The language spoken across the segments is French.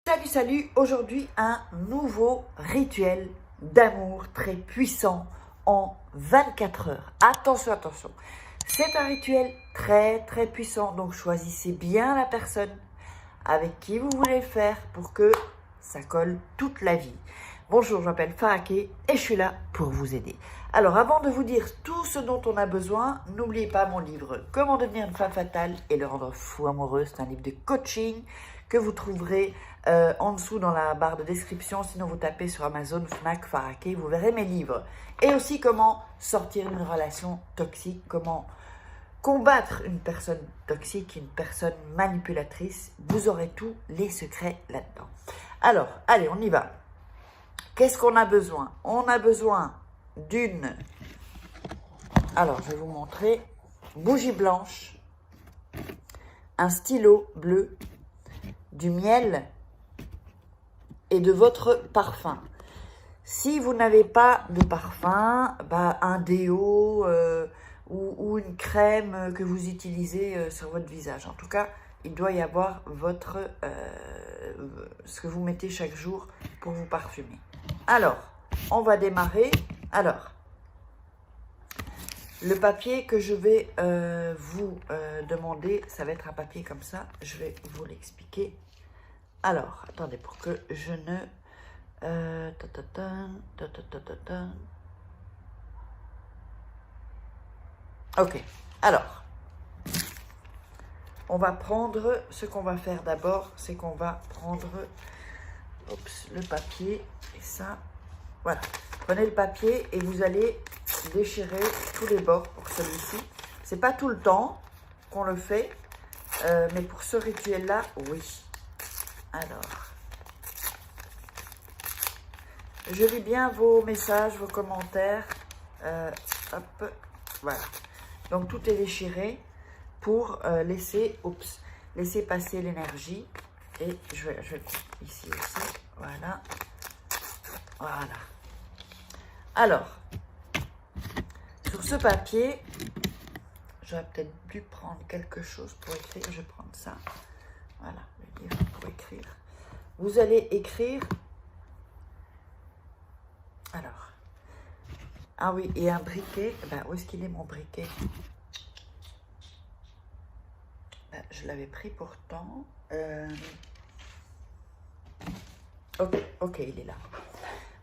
Salut, salut! Aujourd'hui, un nouveau rituel d'amour très puissant en 24 heures. Attention, attention. C'est un rituel très, très puissant. Donc, choisissez bien la personne avec qui vous voulez le faire pour que ça colle toute la vie. Bonjour, je m'appelle Faraké et je suis là pour vous aider. Alors, avant de vous dire tout ce dont on a besoin, n'oubliez pas mon livre « Comment devenir une femme fatale et le rendre fou amoureux ». C'est un livre de coaching que vous trouverez en dessous dans la barre de description. Sinon, vous tapez sur Amazon, Fnac, Faraké, vous verrez mes livres. Et aussi comment sortir d'une relation toxique, comment combattre une personne toxique, une personne manipulatrice. Vous aurez tous les secrets là-dedans. Alors, allez, on y va. Qu'est-ce qu'on a besoin? On a besoin d'une... Alors, je vais vous montrer. Bougie blanche, un stylo bleu, du miel et de votre parfum. Si vous n'avez pas de parfum, un déo ou une crème que vous utilisez sur votre visage. En tout cas, il doit y avoir ce que vous mettez chaque jour pour vous parfumer. Alors, on va démarrer. Alors, le papier que je vais vous demander, ça va être un papier comme ça. Je vais vous l'expliquer. Alors, attendez, pour que je ne... Ok, alors, on va prendre, ce qu'on va faire d'abord, c'est qu'on va prendre le papier, et ça, voilà. Prenez le papier et vous allez déchirer tous les bords pour celui-ci. C'est pas tout le temps qu'on le fait, mais pour ce rituel-là, oui. Alors, je lis bien vos messages, vos commentaires. Hop, voilà. Donc, tout est déchiré pour laisser passer l'énergie. Et je vais ici aussi. Voilà. Voilà. Alors, sur ce papier, j'aurais peut-être dû prendre quelque chose pour écrire. Je vais prendre ça. Voilà, le livre pour écrire. Vous allez écrire. Alors. Ah oui, et un briquet. Où est-ce qu'il est mon briquet? Je l'avais pris pourtant. Ok, il est là.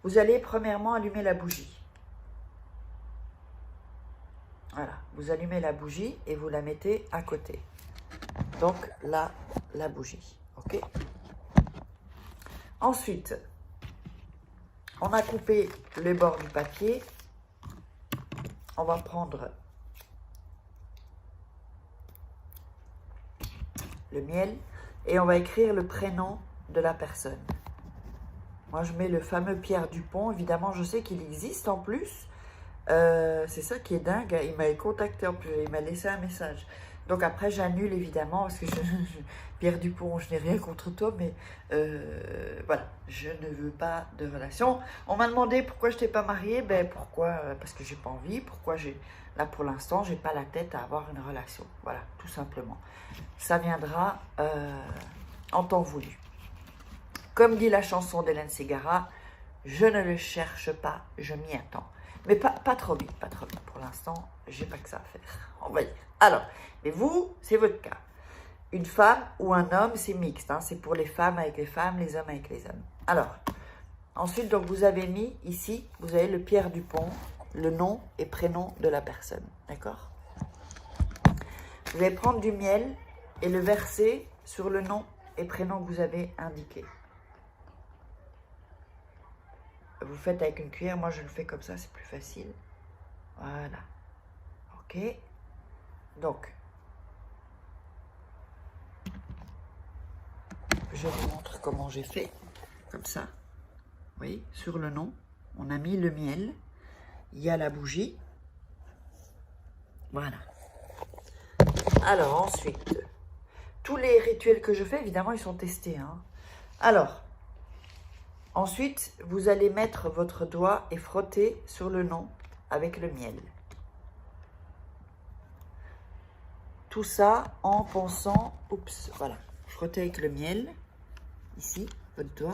Vous allez premièrement allumer la bougie. Voilà, vous allumez la bougie et vous la mettez à côté. Donc là, la bougie, ok? Ensuite, on a coupé les bords du papier. On va prendre le miel et on va écrire le prénom de la personne. Moi, je mets le fameux Pierre Dupont. Évidemment, je sais qu'il existe en plus. C'est ça qui est dingue. Il m'a contacté en plus. Il m'a laissé un message. Donc après, j'annule évidemment parce que Pierre Dupont, je n'ai rien contre toi, mais voilà, je ne veux pas de relation. On m'a demandé pourquoi je n'étais pas mariée. Pourquoi? Parce que j'ai pas envie. Pourquoi là pour l'instant, j'ai pas la tête à avoir une relation. Voilà, tout simplement. Ça viendra en temps voulu. Comme dit la chanson d'Hélène Ségara, je ne le cherche pas, je m'y attends. Mais pas trop vite, pas trop vite. Pour l'instant, j'ai pas que ça à faire. On va dire. Alors, mais vous, c'est votre cas. Une femme ou un homme, c'est mixte. Hein, c'est pour les femmes avec les femmes, les hommes avec les hommes. Alors, ensuite, donc vous avez mis ici, vous avez le Pierre Dupont, le nom et prénom de la personne. D'accord? Vous allez prendre du miel et le verser sur le nom et prénom que vous avez indiqué. Vous faites avec une cuillère, moi je le fais comme ça, c'est plus facile. Voilà. Ok. Donc, je vous montre comment j'ai fait. Comme ça. Vous voyez, sur le nom, on a mis le miel. Il y a la bougie. Voilà. Alors, ensuite, tous les rituels que je fais, évidemment, ils sont testés. Hein. Alors, ensuite, vous allez mettre votre doigt et frotter sur le nom avec le miel. Tout ça en pensant, voilà, frotter avec le miel, ici, votre doigt.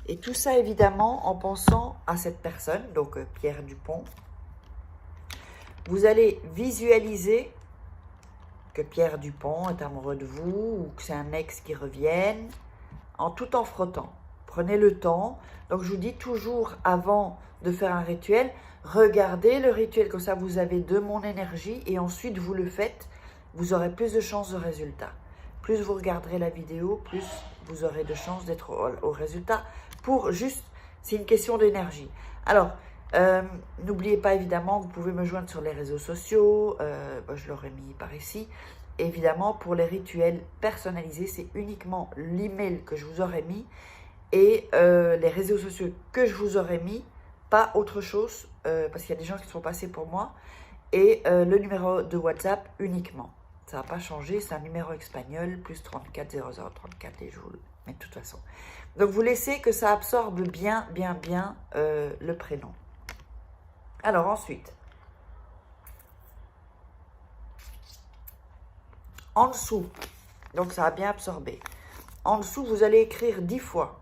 Et tout ça, évidemment, en pensant à cette personne, donc Pierre Dupont. Vous allez visualiser que Pierre Dupont est amoureux de vous ou que c'est un ex qui revienne, tout en frottant. Prenez le temps. Donc, je vous dis toujours, avant de faire un rituel, regardez le rituel, comme ça, vous avez de mon énergie et ensuite, vous le faites. Vous aurez plus de chances de résultat. Plus vous regarderez la vidéo, plus vous aurez de chances d'être au résultat. Pour juste, c'est une question d'énergie. Alors, n'oubliez pas évidemment, vous pouvez me joindre sur les réseaux sociaux. Je l'aurais mis par ici. Évidemment, pour les rituels personnalisés, c'est uniquement l'email que je vous aurais mis et les réseaux sociaux que je vous aurais mis, pas autre chose, parce qu'il y a des gens qui sont passés pour moi, et le numéro de WhatsApp uniquement. Ça n'a pas changé, c'est un numéro espagnol, plus 34 00 34, et je vous le mets de toute façon. Donc, vous laissez que ça absorbe bien le prénom. Alors, ensuite, en dessous, donc ça a bien absorbé. En dessous, vous allez écrire 10 fois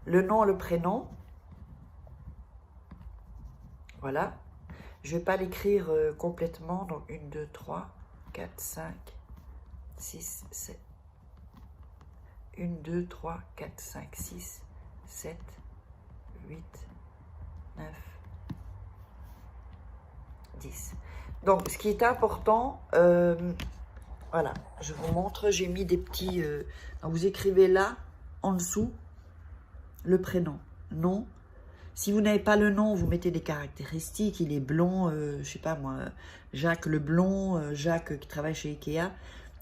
le nom, le prénom. Voilà. Je ne vais pas l'écrire complètement. Donc, 1, 2, 3, 4, 5, 6, 7. 1, 2, 3, 4, 5, 6, 7, 8, 9, 10. Donc, ce qui est important, voilà, je vous montre, j'ai mis des petits... vous écrivez là, en dessous, le prénom, nom. Si vous n'avez pas le nom, vous mettez des caractéristiques. Il est blond, je sais pas moi, Jacques le blond, Jacques qui travaille chez Ikea.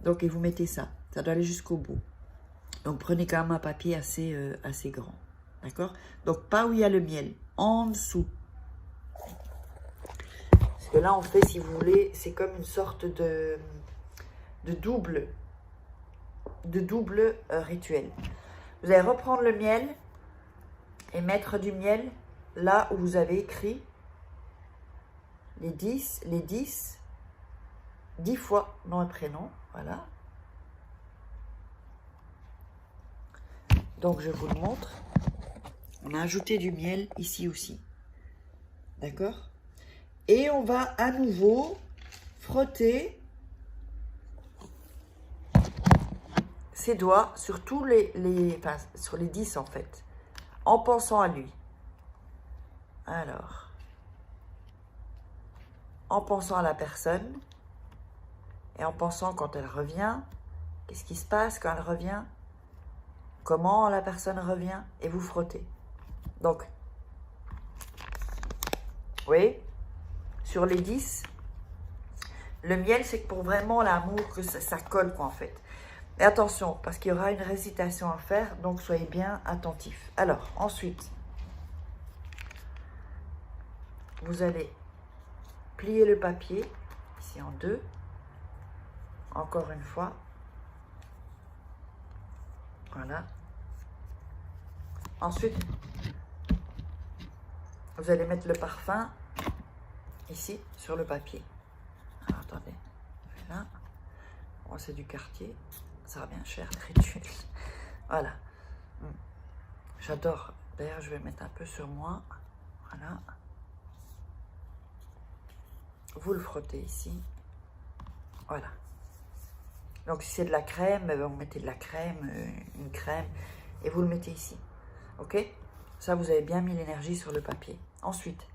Donc, et vous mettez ça. Ça doit aller jusqu'au bout. Donc, prenez quand même un papier assez grand. D'accord? Donc, pas où il y a le miel. En dessous. Parce que là, on fait, si vous voulez, c'est comme une sorte de double rituel. Vous allez reprendre le miel et mettre du miel là où vous avez écrit les 10 fois nom et prénom. Voilà. Donc, je vous le montre. On a ajouté du miel ici aussi. D'accord? Et on va à nouveau frotter ses doigts sur tous sur les 10 en fait, en pensant à lui. Alors, en pensant à la personne et en pensant quand elle revient, qu'est-ce qui se passe quand elle revient? Comment la personne revient? Et vous frottez. Donc, vous voyez, sur les 10, le miel, c'est pour vraiment l'amour que ça colle, quoi, en fait. Et attention, parce qu'il y aura une récitation à faire, donc soyez bien attentifs. Alors, ensuite, vous allez plier le papier, ici en deux, encore une fois. Voilà. Ensuite, vous allez mettre le parfum ici, sur le papier. Alors, attendez, là. Bon, c'est du quartier. Ça va bien cher, le rituel. Voilà. J'adore. D'ailleurs, je vais mettre un peu sur moi. Voilà. Vous le frottez ici. Voilà. Donc, si c'est de la crème, vous mettez de la crème, une crème, et vous le mettez ici. OK? Ça, vous avez bien mis l'énergie sur le papier. Ensuite,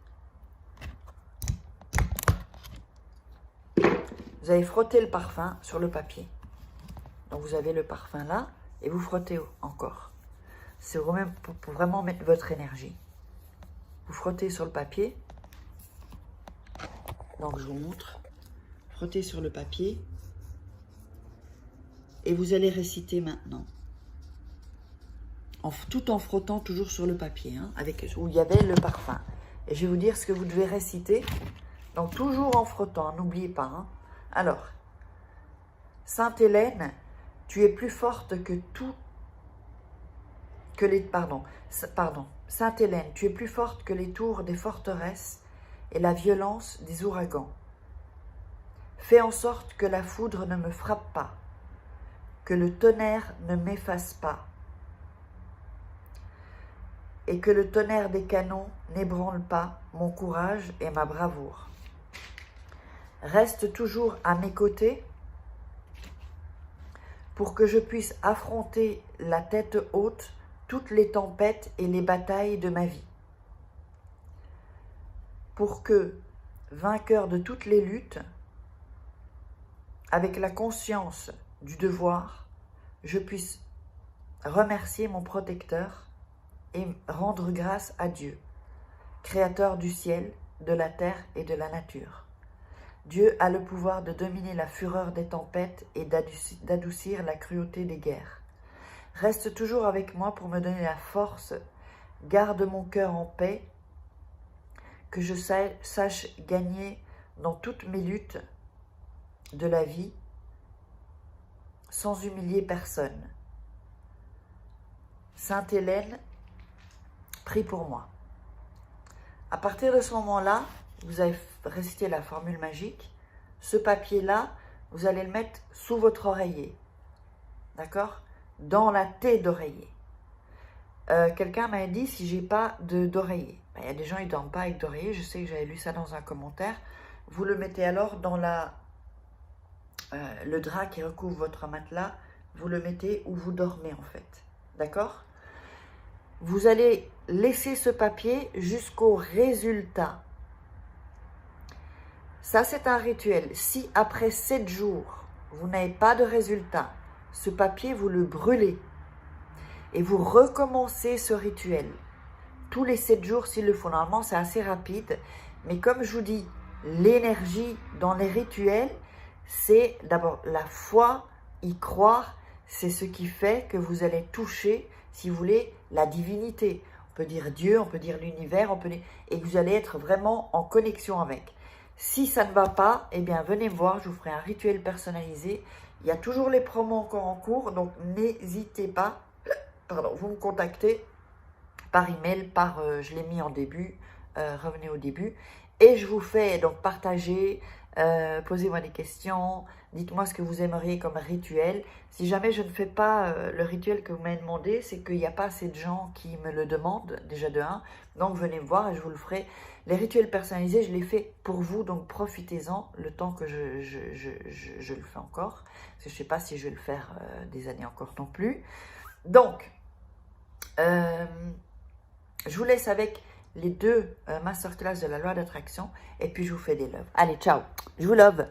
vous allez frotter le parfum sur le papier. Donc, vous avez le parfum là, et vous frottez encore. C'est vraiment pour vraiment mettre votre énergie. Vous frottez sur le papier. Donc, je vous montre. Frottez sur le papier. Et vous allez réciter maintenant. Tout en frottant toujours sur le papier, hein, où il y avait le parfum. Et je vais vous dire ce que vous devez réciter. Donc, toujours en frottant, n'oubliez pas. Hein. Alors, Sainte Hélène, tu es plus forte que tout. Sainte Hélène, tu es plus forte que les tours des forteresses et la violence des ouragans. Fais en sorte que la foudre ne me frappe pas, que le tonnerre ne m'efface pas, et que le tonnerre des canons n'ébranle pas mon courage et ma bravoure. Reste toujours à mes côtés pour que je puisse affronter la tête haute toutes les tempêtes et les batailles de ma vie. Pour que, vainqueur de toutes les luttes, avec la conscience du devoir, je puisse remercier mon protecteur et rendre grâce à Dieu, créateur du ciel, de la terre et de la nature. Dieu a le pouvoir de dominer la fureur des tempêtes et d'adoucir la cruauté des guerres. Reste toujours avec moi pour me donner la force, garde mon cœur en paix, que je sache gagner dans toutes mes luttes de la vie sans humilier personne. Sainte Hélène, prie pour moi. À partir de ce moment-là, vous avez récité la formule magique. Ce papier-là, vous allez le mettre sous votre oreiller. D'accord? Dans la taie d'oreiller. Quelqu'un m'a dit si j'ai pas d'oreiller. Il y a des gens, ils ne dorment pas avec d'oreiller. Je sais que j'avais lu ça dans un commentaire. Vous le mettez alors dans le drap qui recouvre votre matelas. Vous le mettez où vous dormez en fait. D'accord? Vous allez laisser ce papier jusqu'au résultat. Ça, c'est un rituel. Si après 7 jours, vous n'avez pas de résultat, ce papier, vous le brûlez. Et vous recommencez ce rituel. Tous les 7 jours, s'il le faut. Normalement, c'est assez rapide. Mais comme je vous dis, l'énergie dans les rituels, c'est d'abord la foi, y croire. C'est ce qui fait que vous allez toucher, si vous voulez, la divinité. On peut dire Dieu, on peut dire l'univers, et que vous allez être vraiment en connexion avec. Si ça ne va pas, eh bien venez me voir, je vous ferai un rituel personnalisé. Il y a toujours les promos encore en cours, donc n'hésitez pas. Vous me contactez par email, je l'ai mis en début, revenez au début. Et je vous fais donc partager, posez-moi des questions, dites-moi ce que vous aimeriez comme rituel. Si jamais je ne fais pas le rituel que vous m'avez demandé, c'est qu'il n'y a pas assez de gens qui me le demandent, déjà de 1. Donc venez me voir et je vous le ferai. Les rituels personnalisés, je les fais pour vous, donc profitez-en le temps que je le fais encore. Parce que je ne sais pas si je vais le faire des années encore non plus. Donc, je vous laisse avec les 2 masterclass de la loi d'attraction et puis je vous fais des loves. Allez, ciao, je vous love.